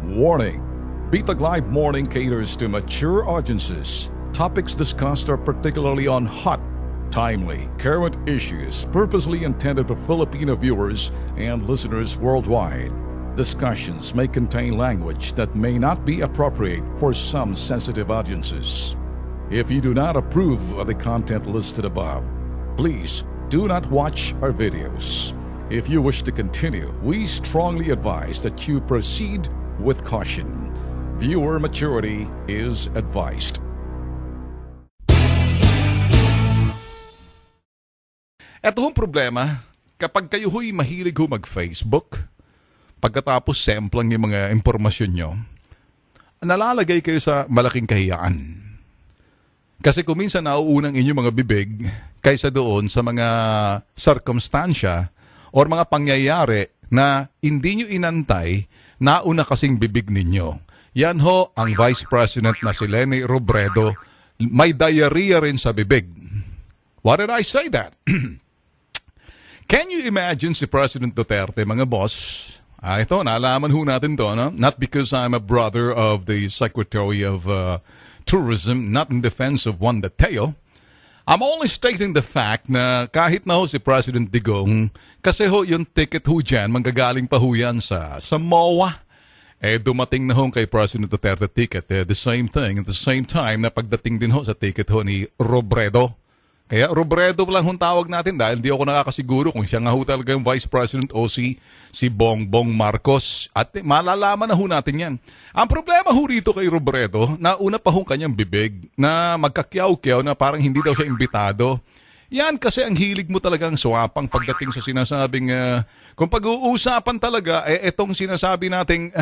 Warning: Bitag Live Morning caters to mature audiences. Topics discussed are particularly on hot, timely, current issues purposely intended for Filipino viewers and listeners worldwide. Discussions may contain language that may not be appropriate for some sensitive audiences. If you do not approve of the content listed above, please do not watch our videos. If you wish to continue, we strongly advise that you proceed with caution. Viewer maturity is advised. Ito hong problema, kapag kayo ho'y mahilig ho mag-Facebook, pagkatapos semplang yung mga impormasyon nyo, nalalagay kayo sa malaking kahiyaan. Kasi kung minsan nauunang inyong mga bibig kaysa doon sa mga circumstansya o mga pangyayari na hindi nyo inantay, nauna kasing bibig ninyo. Yan ho ang Vice President na si Leni Robredo, may diarrhea rin sa bibig. Why did I say that? Can you imagine si President Duterte, mga boss? Ito, naalaman ho natin to, no? Not because I'm a brother of the Secretary of Tourism, not in defense of Juan de Teo. I'm only stating the fact na kahit na ho si President Digong, kasi ho yung ticket ho dyan, manggagaling pa ho yan sa MOA. Dumating na ho kay President Duterte ticket, the same thing, at the same time na pagdating din ho sa ticket ho ni Robredo. Kaya Robredo lang hong tawag natin dahil hindi ako nakakasiguro kung siya nga ho talaga yung Vice President o si Bongbong Marcos. At malalaman na ho natin yan. Ang problema ho rito kay Robredo, nauna pa hong kanyang bibig na magkakyaw-kyaw na parang hindi daw siya imbitado. Yan kasi ang hilig mo talagang swapang pagdating sa sinasabing, kung pag-uusapan talaga, etong sinasabi nating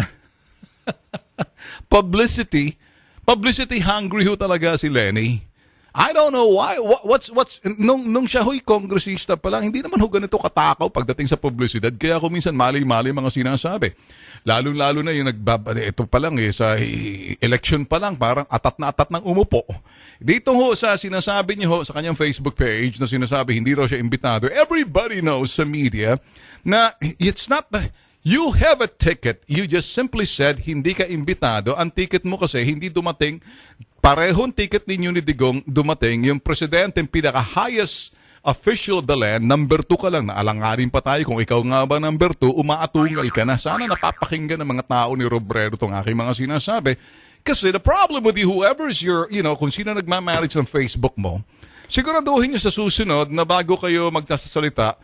publicity hungry ho talaga si Leni. I don't know why. Nung siya ho'y kongresista pa lang, hindi naman ho ganito katakaw pagdating sa publisidad. Kaya ako minsan mali-mali mga sinasabi. Lalo-lalo na yung ito pa lang sa election pa lang, parang atat na atat ng umupo. Dito ho sa sinasabi niyo ho sa kanyang Facebook page na sinasabi hindi raw siya imbitado. Everybody knows sa media na it's not you have a ticket. You just simply said hindi ka imbitado. Ang ticket mo kasi hindi dumating. Parehong ticket ninyo ni Digong dumating. Yung presidente, yung pinaka-highest official of the land, number 2 ka lang. Naalangarin pa tayo. Kung ikaw nga ba number 2, umaatungal ka na. Sana napapakinggan ng mga tao ni Robredo itong aking mga sinasabi. Kasi the problem with you, whoever is your, kung sino nagmamarriage ng Facebook mo, siguraduhin nyo sa susunod na bago kayo magsasalita,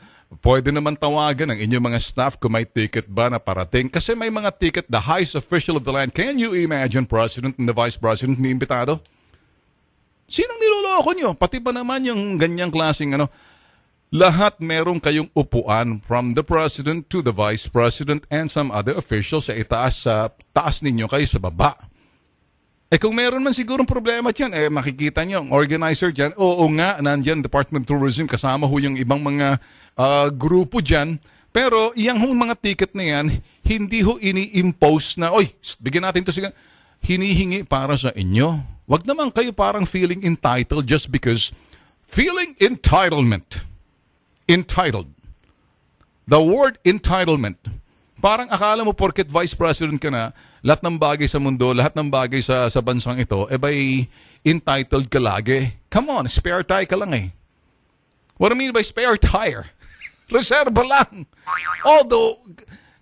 pwede naman tawagan ng inyong mga staff kung may ticket ba na parating. Kasi may mga ticket, the highest official of the land. Can you imagine President and the Vice President ni imbitado? Sinong niloloko nyo? Pati ba naman yung ganyang klaseng lahat meron kayong upuan from the President to the Vice President and some other officials sa itaas sa taas ninyo kayo sa baba. Kung meron man sigurong problema dyan, makikita nyo, ang organizer dyan, oo nga, nandyan, Department of Tourism, kasama ho yung ibang mga grupo dyan. Pero iyang mga ticket na yan, hindi ho ini-impose na, bigyan natin to siguro, hinihingi para sa inyo. Wag naman kayo parang feeling entitled just because, feeling entitlement. Entitled. The word entitlement. Parang akala mo porket Vice President ka na, lahat ng bagay sa mundo, lahat ng bagay sa bansang ito, ba'y entitled ka lagi. Come on, spare tire ka lang eh. What I mean by spare tire? Reserva lang. Although,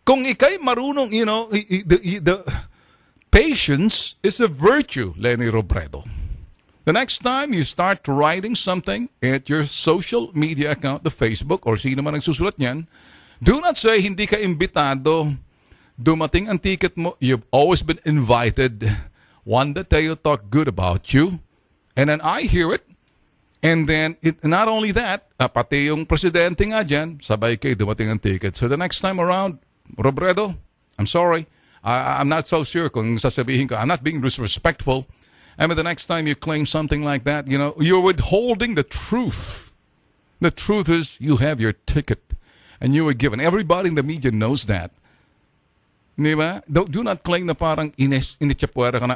kung ikay marunong, the patience is a virtue, Leni Robredo. The next time you start writing something at your social media account, the Facebook, or sino man nagsusulat niyan, do not say hindi ka imbitado. Dumating ang ticket mo, you've always been invited. One that they talk good about you. And then I hear it. And then, not only that, pati yung presidente nga dyan, sabay kayo dumating ang ticket. So the next time around, Robredo, I'm sorry. I'm not so sure kung sasabihin ko. I'm not being disrespectful. I mean, the next time you claim something like that, you're withholding the truth. The truth is, you have your ticket. And you were given. Everybody in the media knows that. Diba? Do not claim na parang initsapuera ka na.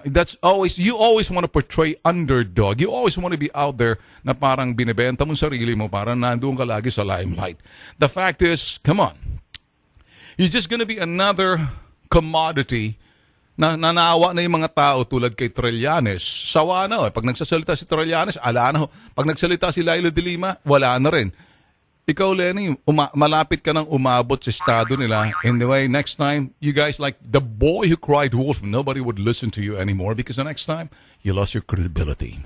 You always want to portray underdog. You always want to be out there na parang binibenta mo sarili mo, parang nandoon ka lagi sa limelight. The fact is, come on. You're just gonna be another commodity Nanawa na yung mga tao tulad kay Trillanes. Sawa na. Pag nagsasalita si Trillanes, ala na. Pag nagsalita si Laila de Lima, wala na rin. Ikaw, Lenny, malapit ka nang umabot sa estado nila. Anyway, next time, you guys like the boy who cried wolf, nobody would listen to you anymore because the next time, you lost your credibility.